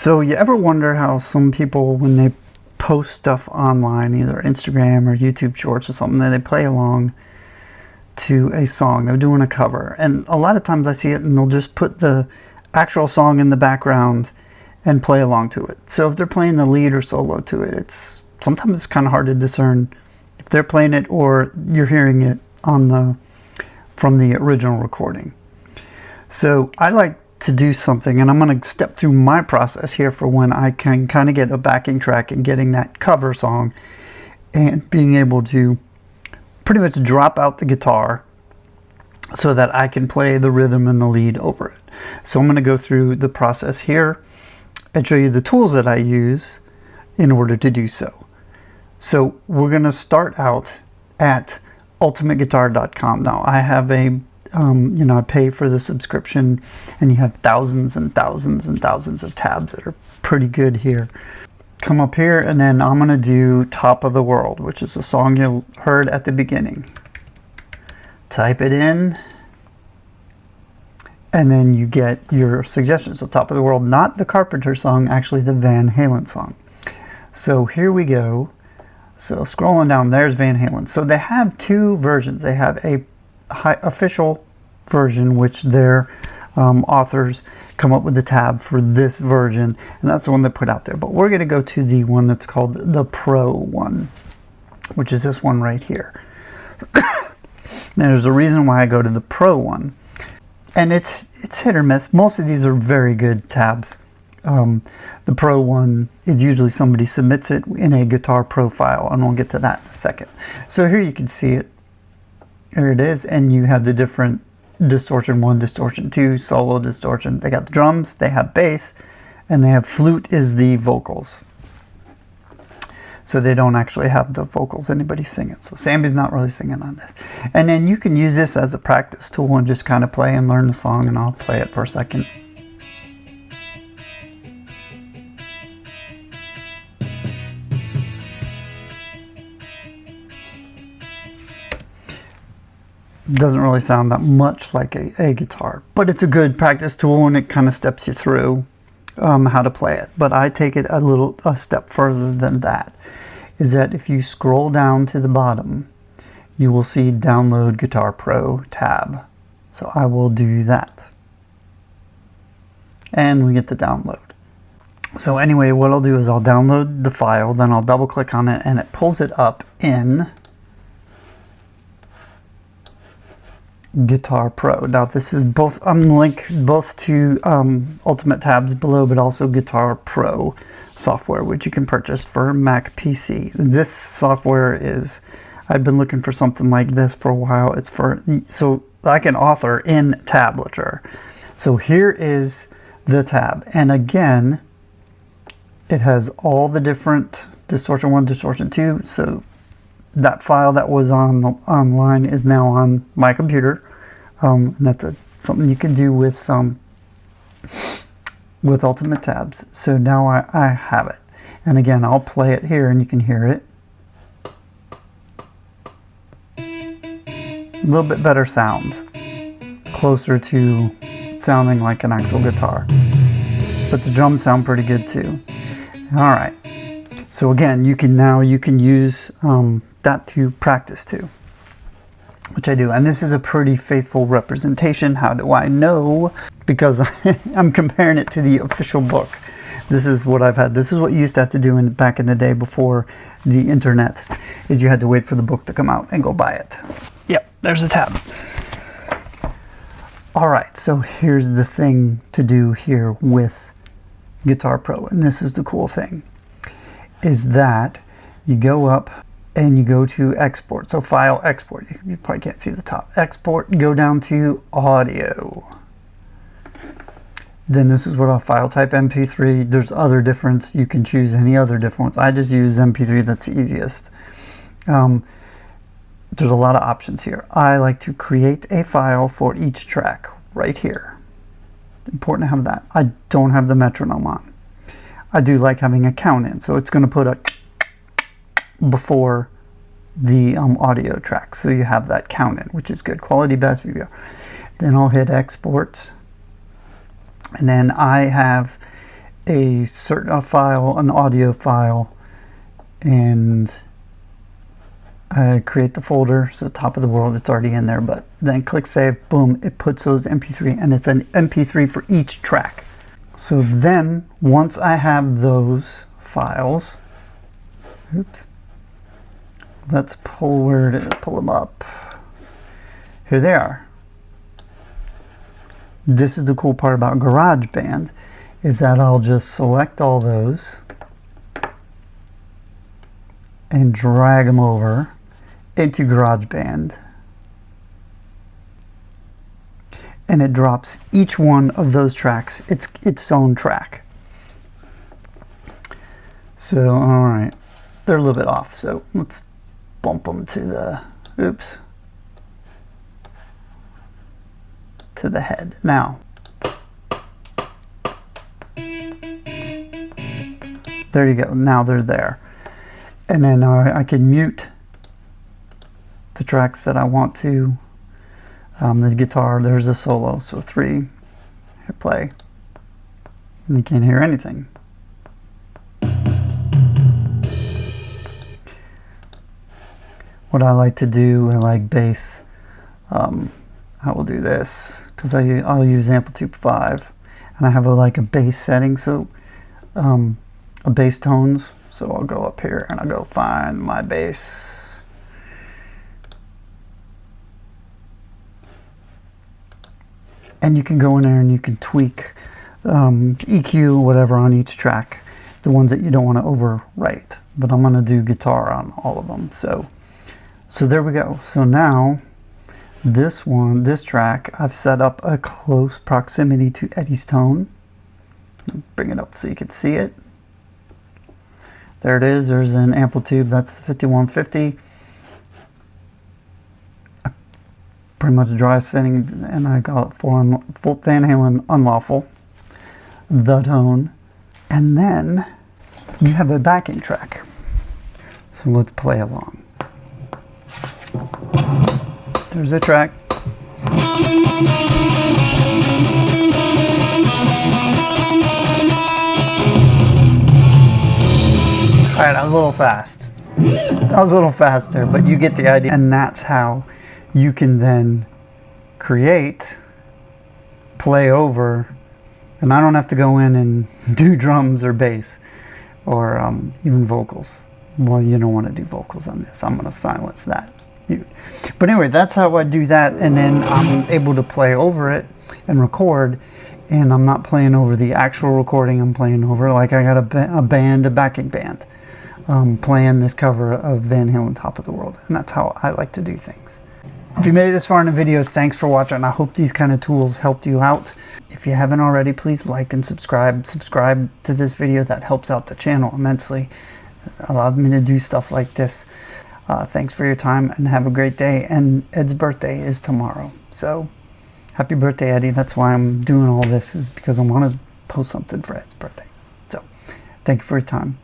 So you ever wonder how some people, when they post stuff online, either Instagram or YouTube Shorts or something, that they play along to a song, they're doing a cover, and a lot of times I see it and they'll just put the actual song in the background and play along to it. So if they're playing the lead or solo to it, sometimes it's kind of hard to discern if they're playing it or you're hearing it from the original recording. So I like to do something, and I'm going to step through my process here for when I can kind of get a backing track and getting that cover song and being able to pretty much drop out the guitar so that I can play the rhythm and the lead over it. So I'm going to go through the process here and show you the tools that I use in order to do so. So we're going to start out at ultimateguitar.com. Now I have I pay for the subscription, and you have thousands and thousands and thousands of tabs that are pretty good here. Come up here, and then I'm going to do Top of the World, which is the song you heard at the beginning. Type it in, and then you get your suggestions. So Top of the World, not the Carpenter song, actually the Van Halen song. So here we go. So scrolling down, there's Van Halen. So they have two versions. They have a official version, which their authors come up with the tab for this version, and that's the one they put out there. But we're going to go to the one that's called the Pro one, which is this one right here. Now, there's a reason why I go to the Pro one, and it's hit or miss. Most of these are very good tabs. The Pro one is usually somebody submits it in a Guitar profile, and we'll get to that in a second. So here you can see it. Here it is, and you have the different distortion 1, distortion 2, solo distortion. They got the drums, they have bass, and they have flute is the vocals. So they don't actually have the vocals anybody's singing. So Sammy's not really singing on this. And then you can use this as a practice tool and just kind of play and learn the song, and I'll play it for a second. Doesn't really sound that much like a guitar, but it's a good practice tool, and it kind of steps you through how to play it. But I take it a step further than that, is that if you scroll down to the bottom, you will see Download Guitar Pro tab. So I will do that, and we get to download. So anyway, what I'll do is I'll download the file, then I'll double click on it, and it pulls it up in Guitar Pro. Now this is both, I'm linked both to Ultimate tabs below, but also Guitar Pro software, which you can purchase for Mac PC. This software is, I've been looking for something like this for a while. It's so I can author in tablature. So here is the tab, and again, it has all the different distortion 1, distortion 2. So that file that was online is now on my computer. And that's something you can do with Ultimate tabs. So now I have it. And again, I'll play it here and you can hear it. A little bit better sound. Closer to sounding like an actual guitar. But the drums sound pretty good too. Alright. So again, you can use that to practice to, which I do, and this is a pretty faithful representation. How do I know? Because I'm comparing it to the official book. This is what I've had. This is what you used to have to do back in the day before the internet, is you had to wait for the book to come out and go buy it. Yep, there's the tab. Alright, so here's the thing to do here with Guitar Pro, and this is the cool thing, is that you go up and you go to export. So file, export. You probably can't see the top. Export, go down to audio. Then this is what I'll file type, MP3. There's other difference. You can choose any other different ones. I just use MP3, that's the easiest. There's a lot of options here. I like to create a file for each track right here. Important to have that. I don't have the metronome on. I do like having a count in, so it's going to put a before the audio track, so you have that count in, which is good. Quality best VBR. Then I'll hit export, and then I have a file, an audio file, and I create the folder, so top of the world, it's already in there, but then click save, boom, it puts those MP3, and it's an MP3 for each track. So then, once I have those files, oops, let's pull them up. Here they are. This is the cool part about GarageBand, is that I'll just select all those and drag them over into GarageBand, and it drops each one of those tracks its own track. So all right, they're a little bit off, so let's bump them to the to the head. Now there you go, now they're there. And then I can mute the tracks that I want to. The guitar, there's a solo, so 3, hit play, and you can't hear anything. What I like to do, I like bass. I will do this because I'll use amplitude 5, and I have like a bass setting, so a bass tones. So I'll go up here and I'll go find my bass. And you can go in there and you can tweak EQ, whatever, on each track, the ones that you don't want to overwrite. But I'm going to do guitar on all of them. So there we go. So now this track, I've set up a close proximity to Eddie's tone. Bring it up so you can see it. There it is. There's an amplitude. That's the 5150. Pretty much dry setting, and I got it for Van Halen Unlawful, the tone, and then you have a backing track. So let's play along. There's a track. Alright, I was a little fast. I was a little faster, but you get the idea. And that's how you can then create, play over, and I don't have to go in and do drums or bass or even vocals. Well, you don't want to do vocals on this. I'm going to silence that. But anyway, that's how I do that, and then I'm able to play over it and record, and I'm not playing over the actual recording. I'm playing over, like, I got a backing band, playing this cover of Van Halen Top of the World, and that's how I like to do things. If you made it this far in the video, thanks for watching. I hope these kind of tools helped you out. If you haven't already, please like and subscribe. Subscribe to this video. That helps out the channel immensely. It allows me to do stuff like this. Thanks for your time and have a great day. And Ed's birthday is tomorrow. So happy birthday, Eddie. That's why I'm doing all this, is because I want to post something for Ed's birthday. So thank you for your time.